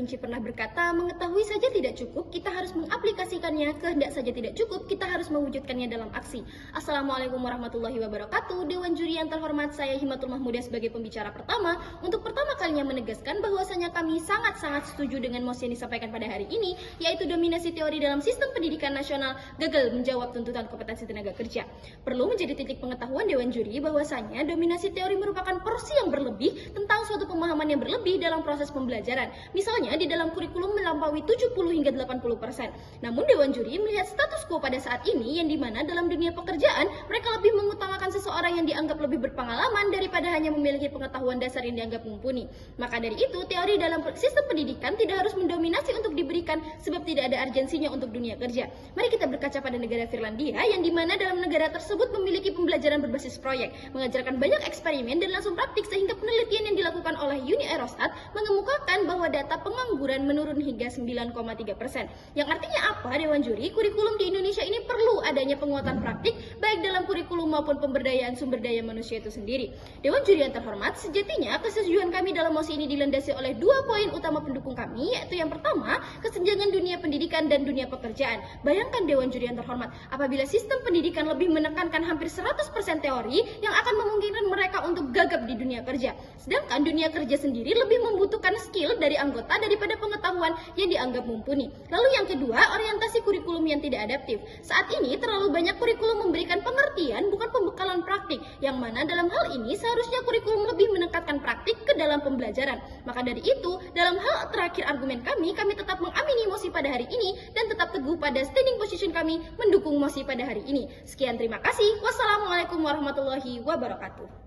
Vinci pernah berkata, mengetahui saja tidak cukup, kita harus mengaplikasikannya, kehendak saja tidak cukup, kita harus mewujudkannya dalam aksi. Assalamualaikum warahmatullahi wabarakatuh. Dewan juri yang terhormat, saya Himatul Mahmudah sebagai pembicara pertama, untuk pertama kalinya menegaskan bahwasanya kami sangat-sangat setuju dengan mosi yang disampaikan pada hari ini, yaitu dominasi teori dalam sistem pendidikan nasional gagal menjawab tuntutan kompetensi tenaga kerja. Perlu menjadi titik pengetahuan Dewan juri bahwasanya dominasi teori merupakan porsi yang berlebih tentang suatu pemahaman yang berlebih dalam proses pembelajaran. Misalnya di dalam kurikulum melampaui 70 hingga 80%. Namun Dewan juri melihat status quo pada saat ini yang dimana dalam dunia pekerjaan mereka lebih mengutamakan seseorang yang dianggap lebih berpengalaman daripada hanya memiliki pengetahuan dasar yang dianggap mumpuni. Maka dari itu teori dalam sistem pendidikan tidak harus mendominasi untuk diberikan sebab tidak ada urgensinya untuk dunia kerja. Mari kita berkaca pada negara Finlandia yang dimana dalam negara tersebut memiliki pembelajaran berbasis proyek, mengajarkan banyak eksperimen dan langsung praktik sehingga penelitian yang dilakukan oleh Uni Eurostat mengemukakan bahwa data pengangguran menurun hingga 9,3%. Yang artinya apa Dewan juri? Kurikulum di Indonesia ini perlu adanya penguatan praktik baik dalam kurikulum maupun pemberdayaan sumber daya manusia itu sendiri. Dewan juri yang terhormat, sejatinya kesetujuan kami dalam mosi ini dilandasi oleh dua poin utama pendukung kami, yaitu yang pertama, kesenjangan dunia pendidikan dan dunia pekerjaan. Bayangkan Dewan juri yang terhormat, apabila sistem pendidikan lebih menekankan hampir 100% teori yang akan memungkinkan mereka untuk gagap di dunia kerja. Sedangkan dunia kerja sendiri lebih membutuhkan skill dari anggota daripada pengetahuan yang dianggap mumpuni. Lalu yang kedua, orientasi kurikulum yang tidak adaptif. Saat ini terlalu banyak kurikulum memberikan pengertian bukan pembekalan praktik, yang mana dalam hal ini seharusnya kurikulum lebih meningkatkan praktik ke dalam pembelajaran. Maka dari itu, dalam hal terakhir argumen kami tetap mengamini mosi pada hari ini dan tetap teguh pada standing position kami mendukung mosi pada hari ini. Sekian, terima kasih. Wassalamualaikum warahmatullahi wabarakatuh.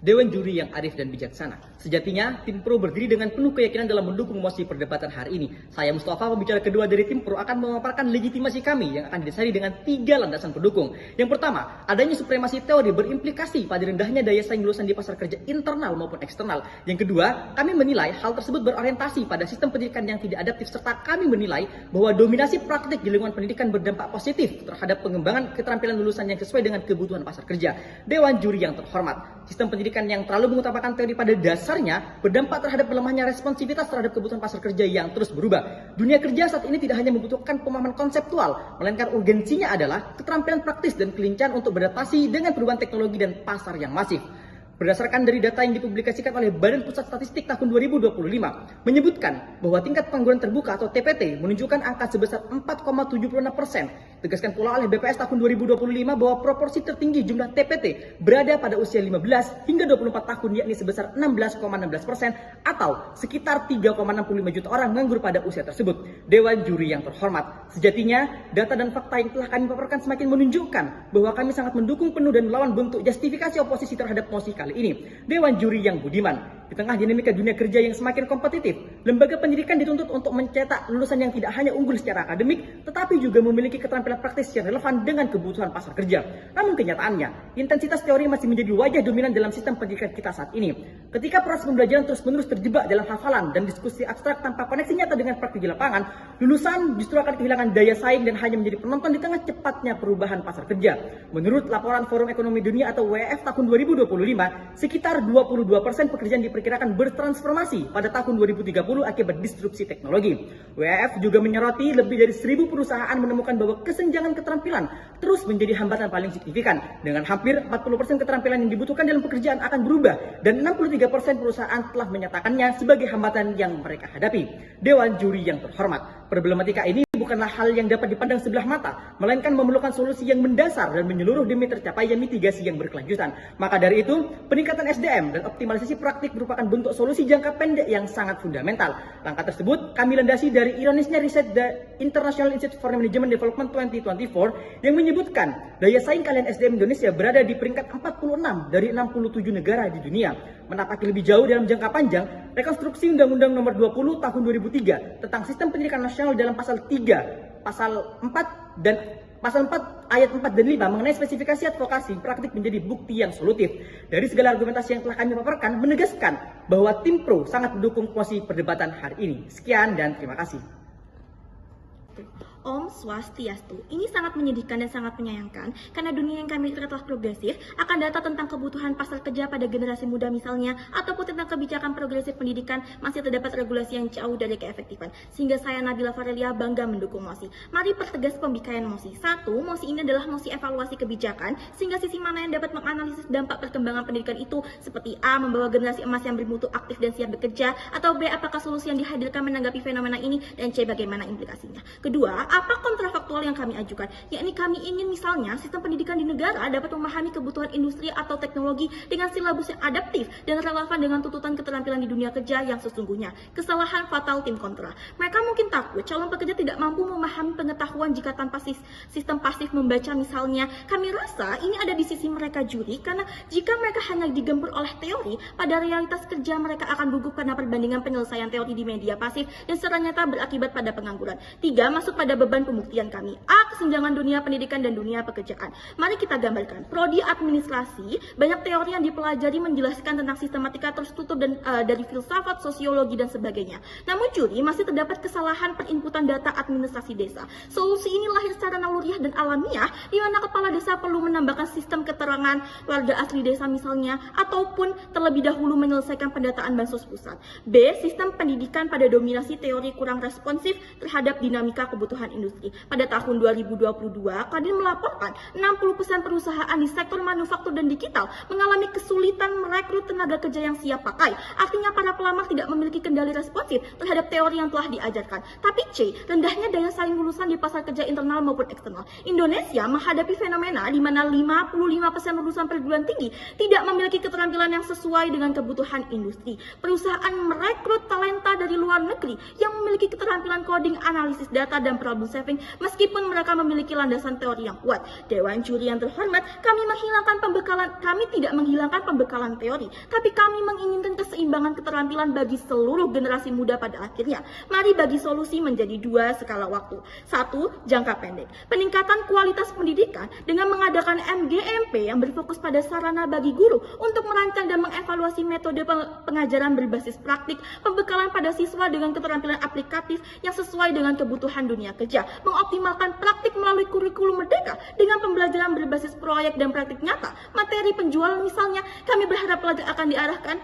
Dewan juri yang arif dan bijaksana. Sejatinya, tim pro berdiri dengan penuh keyakinan dalam mendukung mosi perdebatan hari ini. Saya Mustafa, pembicara kedua dari tim pro, akan memaparkan legitimasi kami yang akan didasari dengan 3 landasan pendukung. Yang pertama, adanya supremasi teori berimplikasi pada rendahnya daya saing lulusan di pasar kerja internal maupun eksternal. Yang kedua, kami menilai hal tersebut berorientasi pada sistem pendidikan yang tidak adaptif, serta kami menilai bahwa dominasi praktik di lingkungan pendidikan berdampak positif terhadap pengembangan keterampilan lulusan yang sesuai dengan kebutuhan pasar kerja. Dewan juri yang terhormat, sistem pendidikan yang terlalu mengutamakan teori pada dasarnya berdampak terhadap melemahnya responsivitas terhadap kebutuhan pasar kerja yang terus berubah. Dunia kerja saat ini tidak hanya membutuhkan pemahaman konseptual, melainkan urgensinya adalah keterampilan praktis dan kelincahan untuk beradaptasi dengan perubahan teknologi dan pasar yang masif. Berdasarkan dari data yang dipublikasikan oleh Badan Pusat Statistik tahun 2025, menyebutkan bahwa tingkat pengangguran terbuka atau TPT menunjukkan angka sebesar 4,76%. Tegaskan pula oleh BPS tahun 2025 bahwa proporsi tertinggi jumlah TPT berada pada usia 15 hingga 24 tahun, yakni sebesar 16,16% atau sekitar 3,65 juta orang menganggur pada usia tersebut. Dewan juri yang terhormat, sejatinya data dan fakta yang telah kami paparkan semakin menunjukkan bahwa kami sangat mendukung penuh dan melawan bentuk justifikasi oposisi terhadap mosi kali ini. Dewan juri yang budiman, di tengah dinamika dunia kerja yang semakin kompetitif, lembaga pendidikan dituntut untuk mencetak lulusan yang tidak hanya unggul secara akademik, tetapi juga memiliki keterampilan praktis yang relevan dengan kebutuhan pasar kerja. Namun kenyataannya, intensitas teori masih menjadi wajah dominan dalam sistem pendidikan kita saat ini. Ketika proses pembelajaran terus-menerus terjebak dalam hafalan dan diskusi abstrak tanpa koneksi nyata dengan praktik di lapangan, lulusan justru akan kehilangan daya saing dan hanya menjadi penonton di tengah cepatnya perubahan pasar kerja. Menurut laporan Forum Ekonomi Dunia atau WEF tahun 2025, sekitar 22% pekerjaan diperkirakan bertransformasi pada tahun 2030 akibat disrupsi teknologi. WEF juga menyoroti lebih dari 1.000 perusahaan menemukan bahwa kesenjangan keterampilan terus menjadi hambatan paling signifikan. Dengan hampir 40% keterampilan yang dibutuhkan dalam pekerjaan akan berubah dan 63% perusahaan telah menyatakannya sebagai hambatan yang mereka hadapi. Dewan juri yang terhormat, problematika ini bukanlah hal yang dapat dipandang sebelah mata, melainkan memerlukan solusi yang mendasar dan menyeluruh demi tercapainya mitigasi yang berkelanjutan. Maka dari itu, peningkatan SDM dan optimalisasi praktik merupakan bentuk solusi jangka pendek yang sangat fundamental. Langkah tersebut kami landasi dari ironisnya riset The International Institute for Management Development 2024 yang menyebutkan daya saing kalian SDM Indonesia berada di peringkat 46 dari 67 negara di dunia. Menapaki lebih jauh dalam jangka panjang, rekonstruksi Undang-Undang Nomor 20 Tahun 2003 tentang Sistem Pendidikan Nasional dalam pasal 3, pasal 4 dan Pasal 4 ayat 4 dan 5 mengenai spesifikasi advokasi praktik menjadi bukti yang solutif. Dari segala argumentasi yang telah kami paparkan menegaskan bahwa tim pro sangat mendukung mosi perdebatan hari ini. Sekian dan terima kasih. Om Swastiastu. Ini sangat menyedihkan dan sangat menyayangkan karena dunia yang kami lihat telah progresif, akan data tentang kebutuhan pasar kerja pada generasi muda misalnya, ataupun tentang kebijakan progresif pendidikan masih terdapat regulasi yang jauh dari keefektifan. Sehingga saya Nabila Farelia bangga mendukung MOSI. Mari pertegas pembikaian MOSI. 1. MOSI ini adalah MOSI evaluasi kebijakan, sehingga sisi mana yang dapat menganalisis dampak perkembangan pendidikan itu, seperti A. Membawa generasi emas yang bermutu aktif dan siap bekerja, atau B. Apakah solusi yang dihadirkan menanggapi fenomena ini, dan C. Bagaimana implikasinya. Kedua, apa kontrafaktual yang kami ajukan? Yakni kami ingin misalnya sistem pendidikan di negara dapat memahami kebutuhan industri atau teknologi dengan silabus yang adaptif dan relevan dengan tuntutan keterampilan di dunia kerja yang sesungguhnya. Kesalahan fatal tim kontra. Mereka mungkin takut calon pekerja tidak mampu memahami pengetahuan jika tanpa sistem pasif membaca misalnya. Kami rasa ini ada di sisi mereka juri, karena jika mereka hanya digempur oleh teori, pada realitas kerja mereka akan gugup karena perbandingan penyelesaian teori di media pasif dan secara nyata berakibat pada pengangguran. 3. Masuk pada beban pembuktian kami. A. Kesenjangan dunia pendidikan dan dunia pekerjaan. Mari kita gambarkan. Prodi administrasi, banyak teori yang dipelajari menjelaskan tentang sistematika terstruktur dan dari filsafat, sosiologi, dan sebagainya. Namun juri masih terdapat kesalahan perinputan data administrasi desa. Solusi ini lahir secara naluriah dan alamiah, di mana kepala desa perlu menambahkan sistem keterangan warga asli desa misalnya, ataupun terlebih dahulu menyelesaikan pendataan bansos pusat. B. Sistem pendidikan pada dominasi teori kurang responsif terhadap dinamika kebutuhan industri. Pada tahun 2022, Kadin melaporkan 60% perusahaan di sektor manufaktur dan digital mengalami kesulitan merekrut tenaga kerja yang siap pakai. Artinya para pelamar tidak memiliki kendali responsif terhadap teori yang telah diajarkan. Tapi C, rendahnya daya saing lulusan di pasar kerja internal maupun eksternal. Indonesia menghadapi fenomena di mana 55% lulusan perguruan tinggi tidak memiliki keterampilan yang sesuai dengan kebutuhan industri. Perusahaan merekrut talenta dari luar negeri yang memiliki keterampilan coding, analisis data, dan problem solving meskipun mereka memiliki landasan teori yang kuat. Dewan juri yang terhormat, kami tidak menghilangkan pembekalan teori, tapi kami menginginkan keseimbangan keterampilan bagi seluruh generasi muda pada akhirnya. Mari bagi solusi menjadi 2 skala waktu. 1. Jangka pendek. Peningkatan kualitas pendidikan dengan mengadakan MGMP yang berfokus pada sarana bagi guru untuk merancang dan mengevaluasi metode pengajaran berbasis praktik, pembekalan pada siswa dengan keterampilan aplikatif yang sesuai dengan kebutuhan dunia kerja, mengoptimalkan praktik melalui kurikulum merdeka dengan pembelajaran berbasis proyek dan praktik nyata. Materi penjualan misalnya, kami berharap pelajar akan diarahkan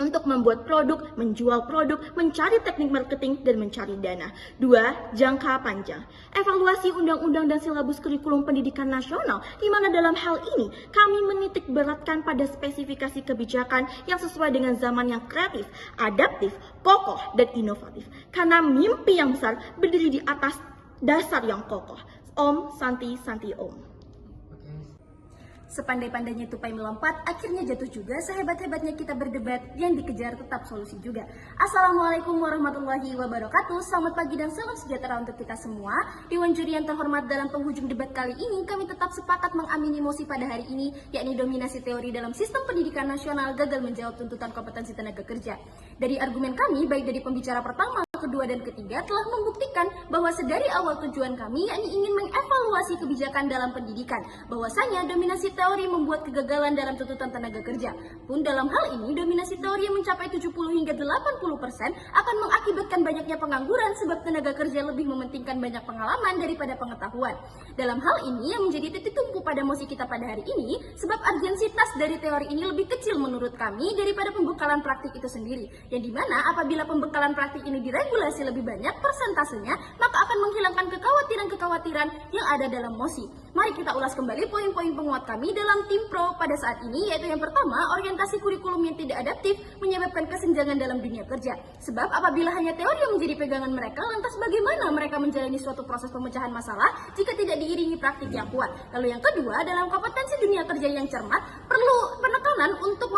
untuk membuat produk, menjual produk, mencari teknik marketing, dan mencari dana. 2. Jangka panjang. Evaluasi undang-undang dan silabus kurikulum pendidikan nasional, di mana dalam hal ini kami menitik beratkan pada spesifikasi kebijakan yang sesuai dengan zaman yang kreatif, adaptif, kokoh, dan inovatif. Karena mimpi yang besar berdiri di atas dasar yang kokoh. Om Santi Santi Om. Sepandai-pandainya tupai melompat, akhirnya jatuh juga. Sehebat-hebatnya kita berdebat, yang dikejar tetap solusi juga. Assalamualaikum warahmatullahi wabarakatuh. Selamat pagi dan salam sejahtera untuk kita semua. Dewan juri yang terhormat, dalam penghujung debat kali ini, kami tetap sepakat mengamini mosi pada hari ini, yakni dominasi teori dalam sistem pendidikan nasional gagal menjawab tuntutan kompetensi tenaga kerja. Dari argumen kami, baik dari pembicara pertama, kedua, dan ketiga, telah membuktikan bahwa sedari awal tujuan kami, yakni ingin mengevaluasi kebijakan dalam pendidikan, bahwasanya dominasi teori membuat kegagalan dalam tuntutan tenaga kerja. Pun dalam hal ini, dominasi teori yang mencapai 70 hingga 80% akan mengakibatkan banyaknya pengangguran sebab tenaga kerja lebih mementingkan banyak pengalaman daripada pengetahuan. Dalam hal ini yang menjadi titik tumpu pada mosi kita pada hari ini, sebab urgensitas dari teori ini lebih kecil menurut kami daripada pembekalan praktik itu sendiri. Yang dimana apabila pembekalan praktik ini diregulasi lebih banyak persentasenya, maka akan menghilangkan kekhawatiran-kekhawatiran yang ada dalam mosi. Mari kita ulas kembali poin-poin penguat kami dalam tim pro pada saat ini, yaitu yang pertama, orientasi kurikulum yang tidak adaptif menyebabkan kesenjangan dalam dunia kerja. Sebab apabila hanya teori yang menjadi pegangan mereka, lantas bagaimana mereka menjalani suatu proses pemecahan masalah jika tidak diiringi praktik yang kuat? Lalu yang kedua, dalam kompetensi dunia kerja yang cermat, perlu penekanan untuk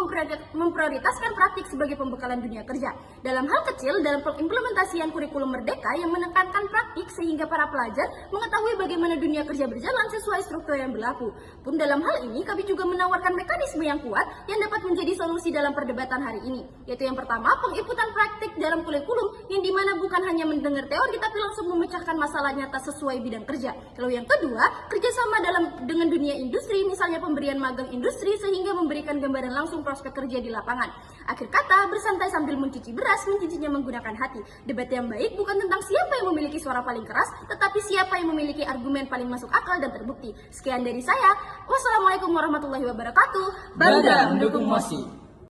memprioritaskan praktik sebagai pembekalan dunia kerja. Dalam hal kecil, dalam implementasian kurikulum merdeka yang menekankan praktik sehingga para pelajar mengetahui bagaimana dunia kerja berjalan sesuai struktur yang berlaku. Pun dalam hal ini, kami juga menawarkan mekanisme yang kuat yang dapat menjadi solusi dalam perdebatan hari ini. Yaitu yang pertama, penginputan praktik dalam kurikulum yang dimana bukan hanya mendengar teori tapi langsung memecahkan masalah nyata sesuai bidang kerja. Lalu yang kedua, kerjasama dengan dunia industri, misalnya pemberian magang industri sehingga memberikan gambaran langsung prospek kerja di lapangan. Akhir kata, bersantai sambil mencuci beras, mencicinya menggunakan hati. Debat yang baik bukan tentang siapa yang memiliki suara paling keras, tetapi siapa yang memiliki argumen paling masuk akal dan terbukti. Sekian dari saya. Wassalamualaikum warahmatullahi wabarakatuh. Bangga mendukung MOSI.